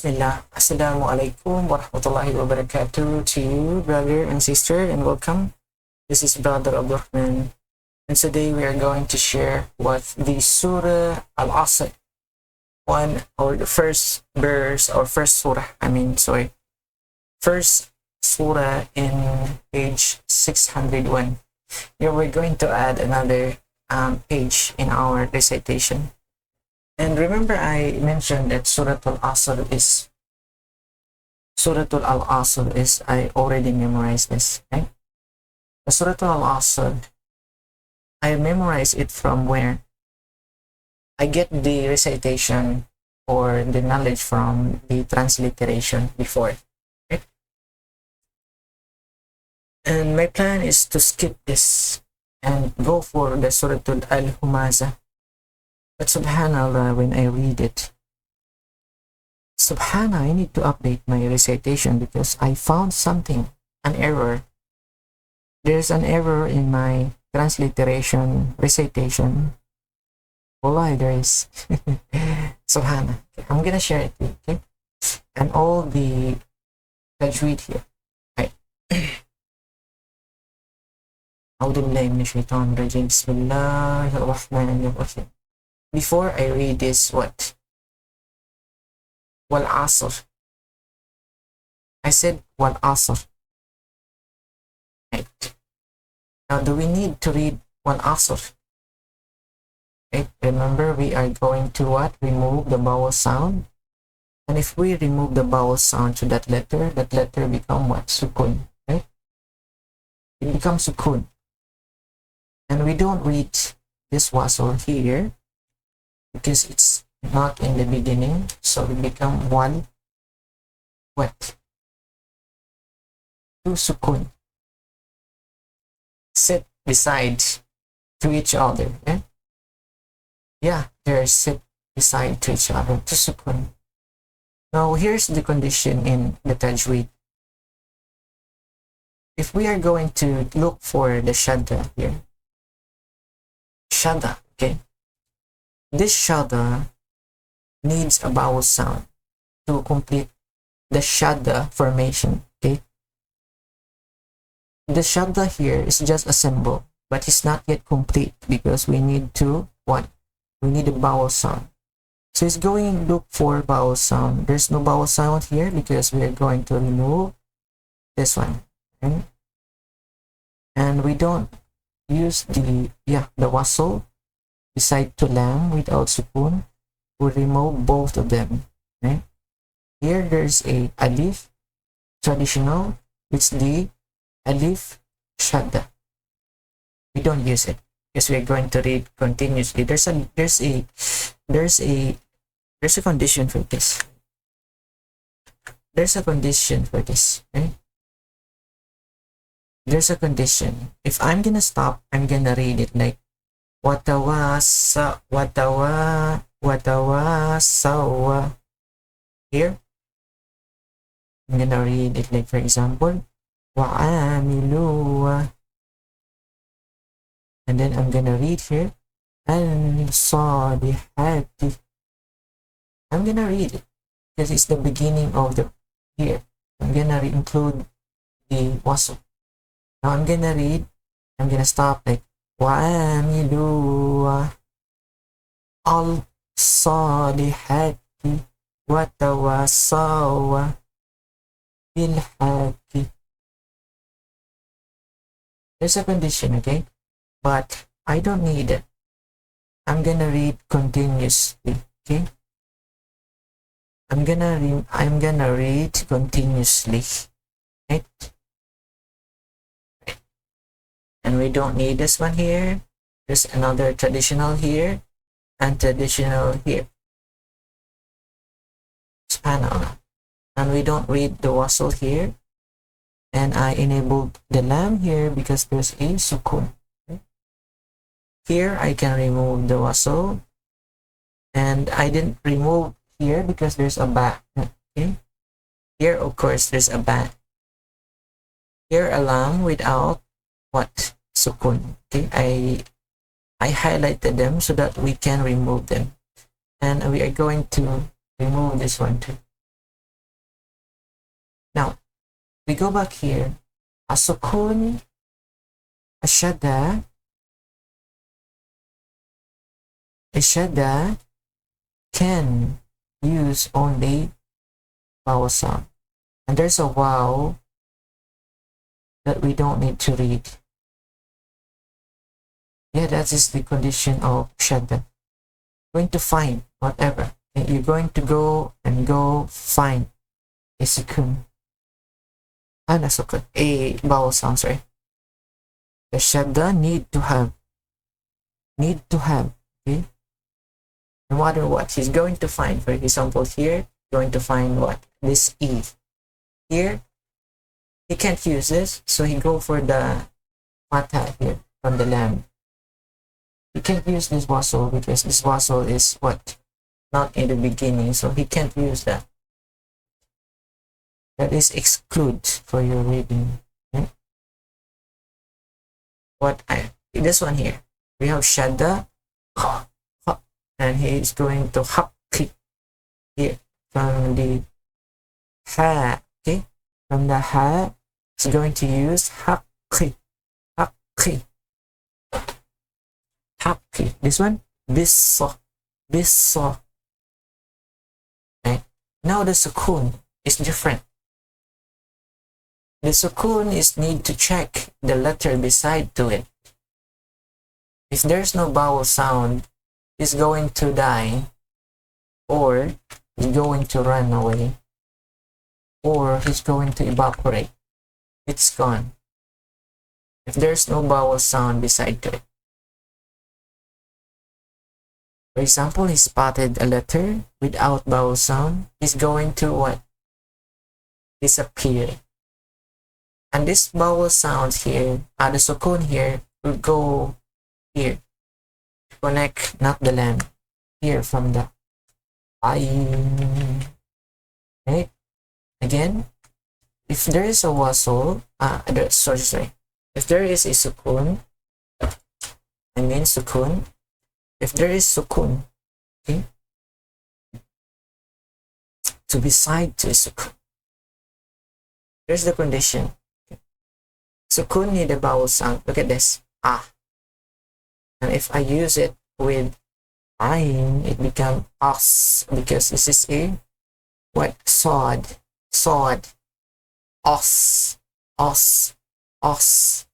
Bismillah. Assalamu alaikum warahmatullahi wabarakatuh to you, brother and sister, and welcome. This is Brother Abdurrahman, and today we are going to share what the Surah Al-Asr, one or the first verse or first surah in page 601. Here we're going to add another page in our recitation. And remember, I mentioned that Surah Al-Asr is, I already memorized this, right? The Surah Al-Asr, I memorize it from where? I get the recitation or the knowledge from the transliteration before, right? And my plan is to skip this and go for the Surah Al-humazah. But subhanallah, when I read it, I need to update my recitation because I found something, an error. There's an error in my transliteration recitation. Wallahi, there is. Subhanallah. Okay, I'm gonna share it with you, okay? And all the Tajweed here. Right. أعوذ بالله من الشيطان الرجيم. بسم الله الرحمن الرحيم. Before I read this, what? Wal-Asr. I said Wal-Asr. Right. Now, do we need to read Wal-Asr? Right. Remember, we are going to what? Remove the vowel sound. And if we remove the vowel sound to that letter become what? Sukun. Right? It becomes Sukun. And we don't read this wasl here because it's not in the beginning, so it become one what? Two sukun. Sit beside to each other. Eh? Yeah, they're sit beside to each other. Two sukun. Now here's the condition in the Tajweed. If we are going to look for the shadda here, shadda, okay? This shadda needs a vowel sound to complete the shadda formation, okay? The shadda here is just a symbol, but it's not yet complete because we need to, what? We need a vowel sound. So it's going to look for vowel sound. There's no vowel sound here because we are going to remove this one, okay? And we don't use the wasl beside to lam without sukun. We remove both of them. Right? Here there's a alif traditional. It's the alif shadda. We don't use it because we're going to read continuously. There's a condition for this. There's a condition for this. Right? There's a condition. If I'm gonna stop, I'm gonna read it like watawasaw. Here, I'm gonna read it like, for example, wa'amilu, and then I'm gonna read here al-salihati. I'm gonna read it because it's the beginning of the here. I'm gonna include the wasl. Now I'm gonna stop like وَعَامِلُوا الصَّالِحَاتِ وَتَوَاصَوْا بِالْحَقِّ. There's a condition, okay? But I don't need it. I'm gonna read continuously, okay? I'm gonna read continuously, right? And we don't need this one here. There's another traditional here and traditional here. Subhanallah. And we don't read the wasl here. And I enabled the lam here because there's a sukun. Okay? Here I can remove the wasl. And I didn't remove here because there's a ba. Okay? Here, of course, there's a ba. Here a lam without what? Sukun. Okay, I highlighted them so that we can remove them. And we are going to remove this one too. Now, we go back here. Asukun, ashada, ashada can use only vowel sound. And there's a wow that we don't need to read. Yeah, that is the condition of shadda. Going to find whatever. And you're going to go find a sukun. Not sukun, a vowel sound, sorry. The shadda need to have, okay? No matter what, he's going to find, for example, here, going to find what? This E. Here, he can't use this, so he go for the fatha here from the lamb. He can't use this wasl because this wasl is what? Not in the beginning, so he can't use that. That is exclude for your reading. Okay? This one here, we have shadda, and he is going to haqqi here from the ha. Okay, from the ha, he's going to use haqqi, haqqi. Haqqi. This one, bisa, bisa. Right? Now the sukun is different. The sukun is need to check the letter beside to it. If there's no vowel sound, it's going to die, or he's going to run away, or he's going to evaporate. It's gone. If there's no vowel sound beside to it. For example, he spotted a letter without vowel sound. He's going to what? Disappear. And this vowel sound here, the sukun here, will go here. Connect, not the lamb. Here from the ayn. Right? Again, if there is a wasl, sorry. If there is a sukun, sukun. If there is sukun, okay, to be side to a sukun, here's the condition. Okay. Sukun need a vowel sound. Look at this. Ah. And if I use it with ayn, it becomes as, because this is a what? Sod. Os. Os. Os.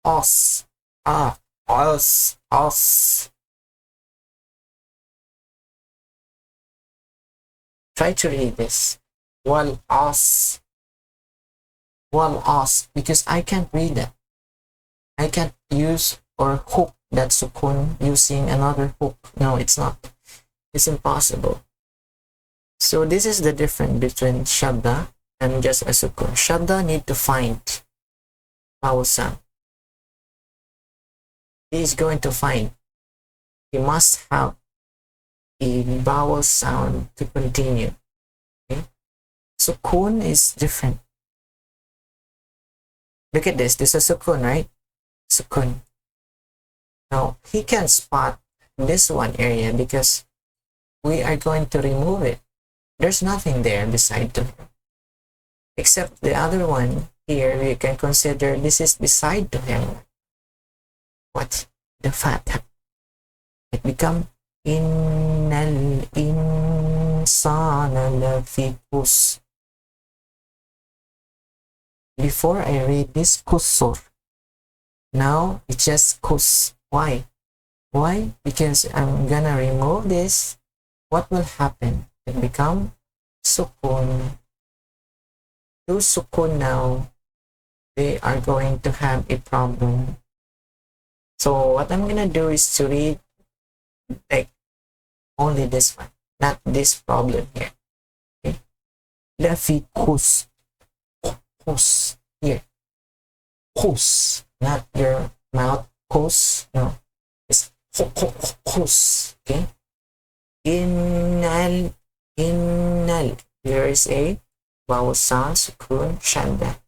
Os. Ah. Os. Os. Try to read this. Wal-as. Wal-as. Because I can't read that. I can't use or hook that sukun using another hook. No, it's not. It's impossible. So this is the difference between shadda and just a sukun. Shadda need to find vowel sound. He is going to find. He must have a vowel sound to continue. Okay? Sukun is different. Look at this. This is a sukun, right? Sukun. Now, he can spot this one area because we are going to remove it. There's nothing there beside to him. Except the other one here, we can consider this is beside to him. What? The fatha. It becomes Innal insana lafi khusr. Before I read this kusur, now it's just kus. Why? Why? Because I'm gonna remove this. What will happen? It become sukun. Those sukun now, they are going to have a problem. So what I'm gonna do is to read like only this one, not this problem here. Okay? Lafi kus. Kus. Here. Kus. Not your mouth. Kus. No. It's kus. Okay? Innal. There is a vowel sound, sukun, shadda.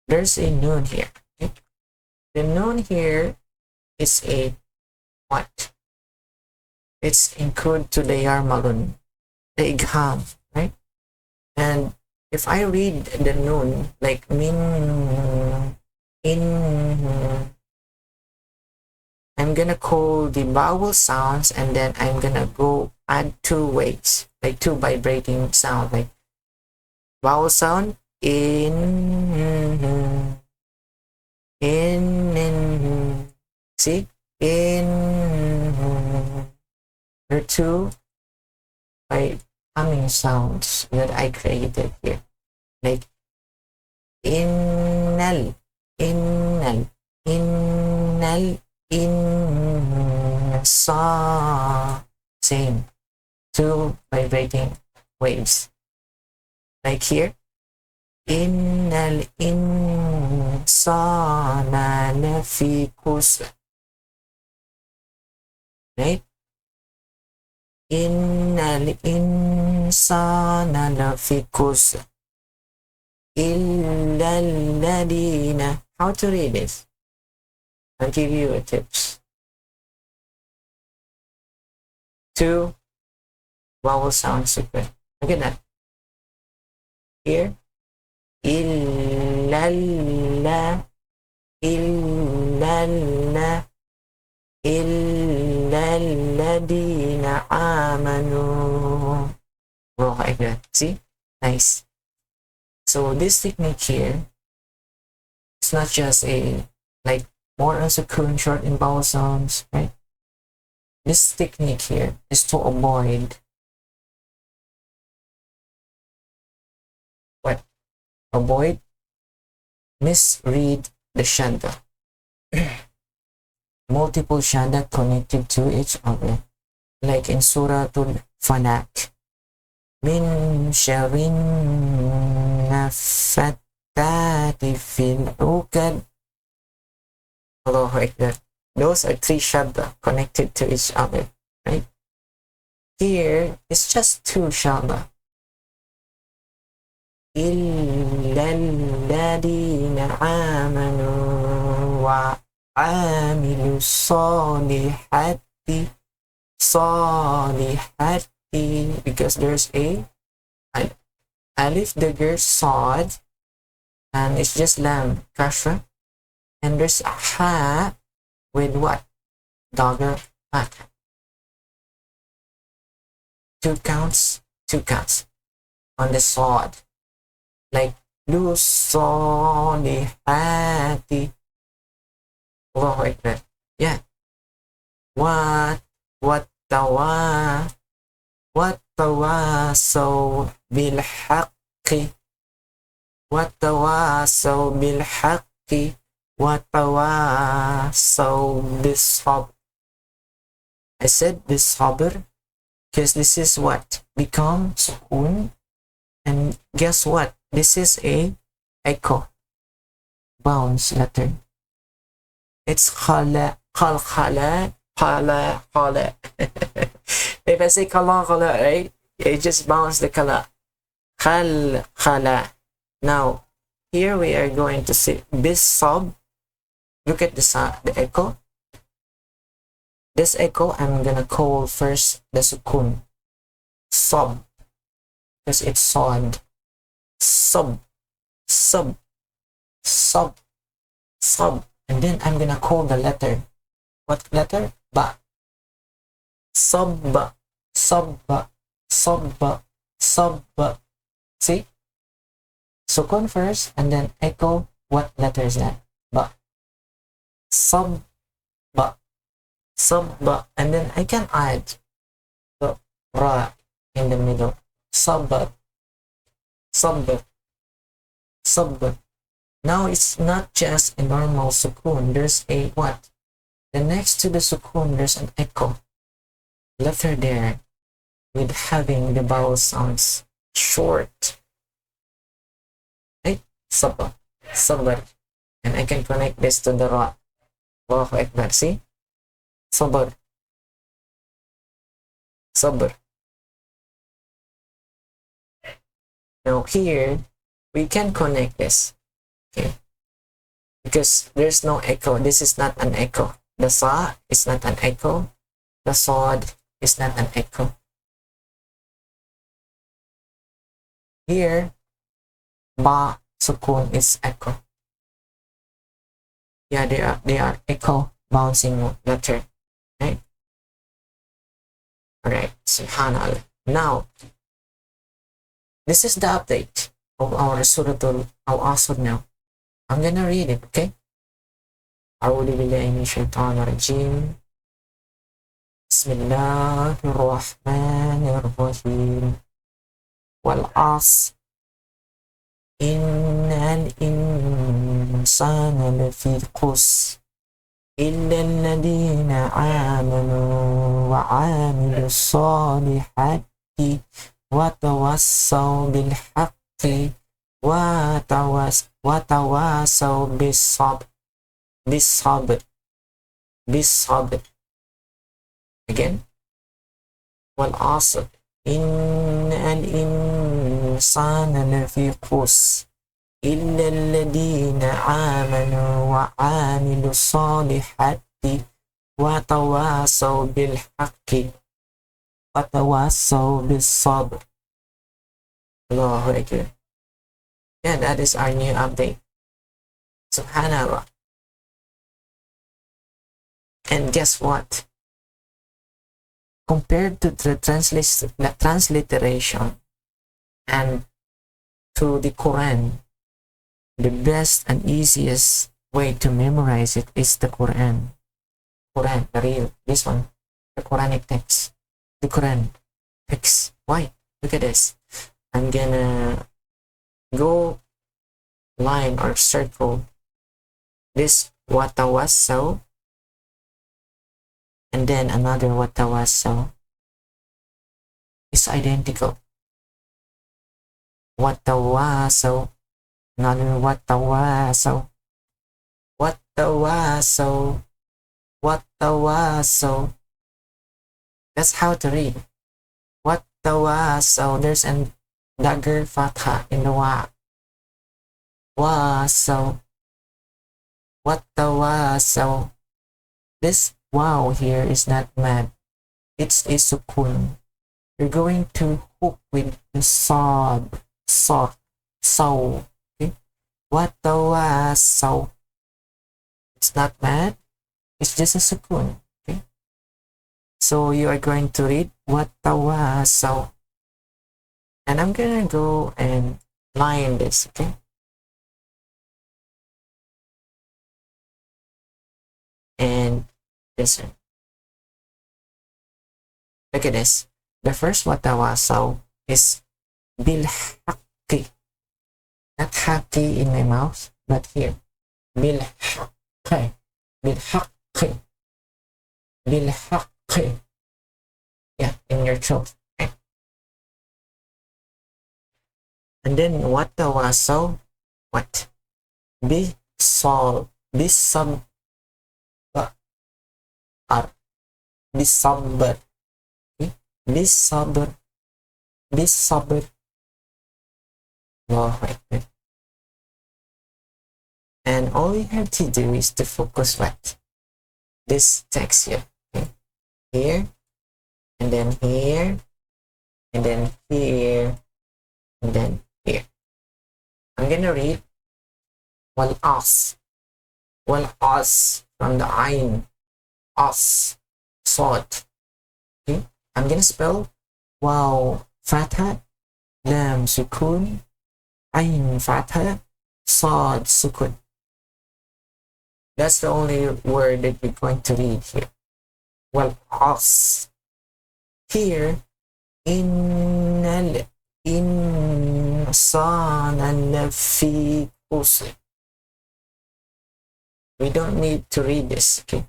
There's a noon here. Okay? The noon here is a what? It's include to the yarmalun. the igham, right? And if I read the nun like min, in, I'm gonna call the vowel sounds, and then I'm gonna go add two waves, like two vibrating sound, like vowel sound in, see, in. There are two by humming sounds that I created here, like innal, innal, innal, in, sa, same, two vibrating waves, like here, innal insana lafi khusr, right? Innal insana lafi khusr illa alladhina. How to read this? I'll give you a tips. Two vowel sound sequence. Look at that. Here, illalla, illalla, illalladina amanu. Oh, like that. See? Nice. So this technique here, it's not just a like more on sukun, short in vowel sounds, right? This technique here is to avoid what? Avoid misread the shadda. Multiple shadda connected to each other, like in Surah Al-Falaq. Min sharrin nafattati fil uqad. Allahu Akbar. Those are three shadda connected to each other, right? Here, it's just two shadda. إِلَّا الَّذِينَ آمَنُوا وَعَمِلُوا الصَّالِحَاتِ, because there's an alif, dagger, sod, and it's just lam, kasra, and there's a ha with what? Dagger, hat. Two counts on the sod, like lusolihati. Allahu Akbar. Yeah. Wattawasaw bilhaqqi, wattawasaw bilhaqqi, wattawasaw bisabr. I said bisabr because this is what become sukun, and guess what? This is a echo bounce letter. It's khala, khala. If I say khala, right? It just bounce the khala. Khala. Now, here we are going to say this sub. Look at the echo. This echo, I'm gonna call first the sukun. Sub. Because it's sod. Sub. And then I'm gonna call the letter. What letter? Ba. Sabba. See? Sukun first, and then echo. What letter is that? Ba. Sabba. And then I can add the ra in the middle. Sabba. Now it's not just a normal sukun. There's a what? The next to the sukun, there's an echo letter there with having the vowel sounds short. Right? Sabba. And I can connect this to the ra. Allahu Akbar. See? Sabr. Now here, we can connect this. Okay? Because there's no echo. This is not an echo. The sa is not an echo. The sod is not an echo. Here, ba sukun is echo. Yeah, they are echo bouncing letter, right? All right, Subhanah Allah. Now, this is the update of our Surah Al-Asr now. I'm gonna read it, okay? أعوذ بالله من الشيطان الرجيم. بسم الله الرحمن الرحيم. والعصر إن الإنسان لفي خسر إلا الذين آمنوا وعملوا الصالحات وتواصوا بالحق وتواصوا بالصبر. Again. والعصر إن الإنسان لفي خسر إلا الذين آمنوا وعملوا الصالحات وتواصوا بالحق وتواصوا بالصبر. Allahu Akbar. Yeah, that is our new update. Subhanallah. And guess what? Compared to the transliteration and to the Quran, the best and easiest way to memorize it is the Quran. Quran, the real, this one, the Quranic text, the Quran text. Why? Look at this. I'm gonna go line or circle this watawassaw and then another watawassaw is identical. Watawassaw, another watawassaw, watawassaw, watawassaw. That's how to read. Watawassaw. There's a dagger fatha in the wa. Wasaw. Watawassaw. This wow here is not mad. It's a sukun. You're going to hook with the sad, saw. Okay? Watawassaw. It's not mad. It's just a sukun. Okay? So you are going to read watawassaw. And I'm gonna go and line this, okay? And this one. Look at this. The first watawassaw is bil haqqi. Not haqqi in my mouth, but here. Bil haqqi. Bil haqqi. Bil haqqi. Yeah, in your throat. Okay. And then watawassaw. What? Bisal. Bisab. Bisabr. Bisabr. Bisabr. Allahu Akbar. And all you have to do is to focus what? This text here. Okay? Here. And then here. And then here. And then here. I'm gonna read Wal-As. Wal-As from the Ain. As. Sod. Okay? I'm gonna spell Waw Fatha, Lam Sukun, Ain Fatha, Sod Sukun. That's the only word that we're going to read here. Well, as. Here, Innal Insana Lafi Khusr. We don't need to read this, okay?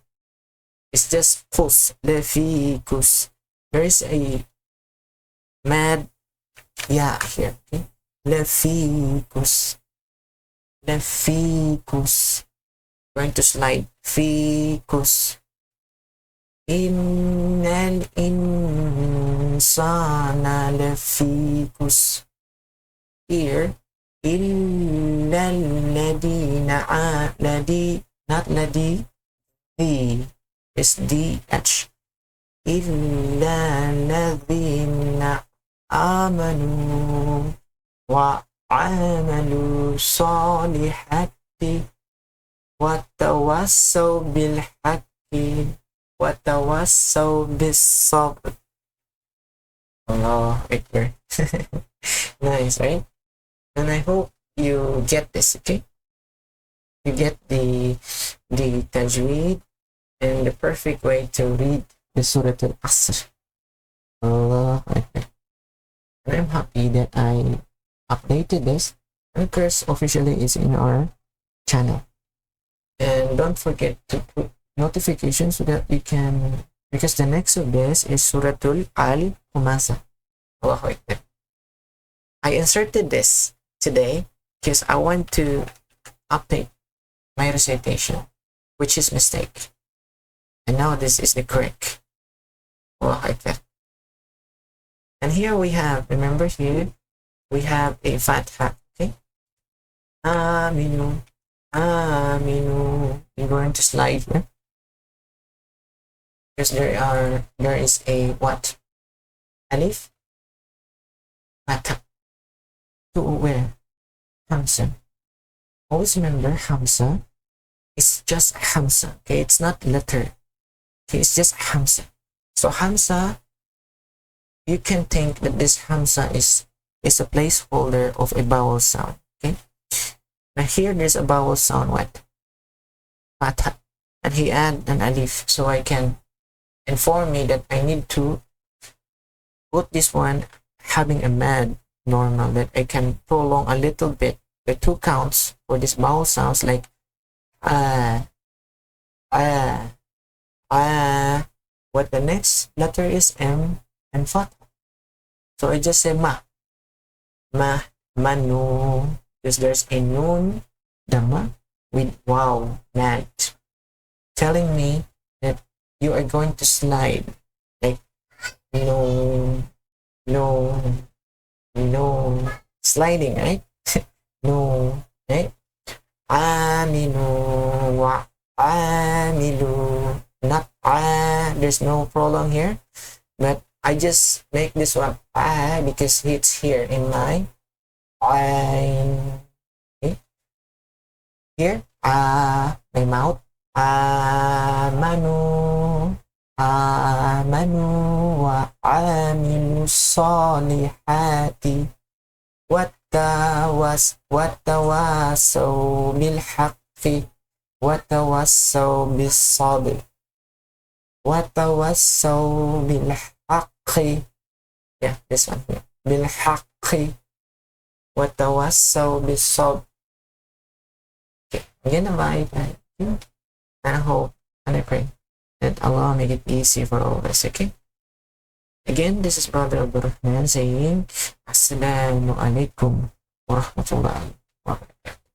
It's just kus, lafi kus. There is a mad yeah here. Okay? Lafi kus. Lafi kus. Going to slide. Fikus. Innal insana lafi kus. Here, illal ladina ladi, not ladi, the. Is DH. إِلَّا الَّذِينَ آمَنُوا وعملوا صالحات وتواصوا بالحق وتواصوا بالصبر. Allah Akbar. Nice, right? And I hope you get this, okay? You get the Tajweed and the perfect way to read the Surah Al-Asr. Allah Akbar. And I'm happy that I updated this. And of course, officially is in our channel. And don't forget to put notifications so that you can, because the next of this is Surah Al-humazah. Allahu Akbar. I inserted this today because I want to update my recitation, which is mistake. And now this is the correct. Allahu Akbar. And here we have, remember here, we have a fatha, okay? Aminu, aminu. You're going to slide here. Because there is a what? Alif, fatha. To where? Hamza. Always remember Hamza is just Hamza, okay? It's not letter. Okay, it's just Hamza. So Hamza, you can think that this Hamza is a placeholder of a vowel sound, okay? Now here there's a vowel sound, what? Fatha. And he add an alif, so I can inform me that I need to put this one having a mad normal, that I can prolong a little bit the 2 counts for this vowel sounds like ah, ah, ah. What the next letter is M and fatha. So I just say ma, manu, because there's a noon, dhamma, with wow, mad, telling me that you are going to slide, like no, sliding, right? No, right? Aminu wa amilu, not there's no prolong here, but I just make this one because it's here in my okay? Here my mouth, amanu wa amilu salihati watawasaw bil haqqi watawasaw bis sabr watawasaw bil haqqi. Yeah, this one here. Bil haqqi watawasaw bis sabr. Okay, I'm gonna buy that. And I hope and I pray that Allah make it easy for all of us, okay? Again, this is Brother Abdul Rahman saying Assalamu alaikum warahmatullahi wabarakatuh.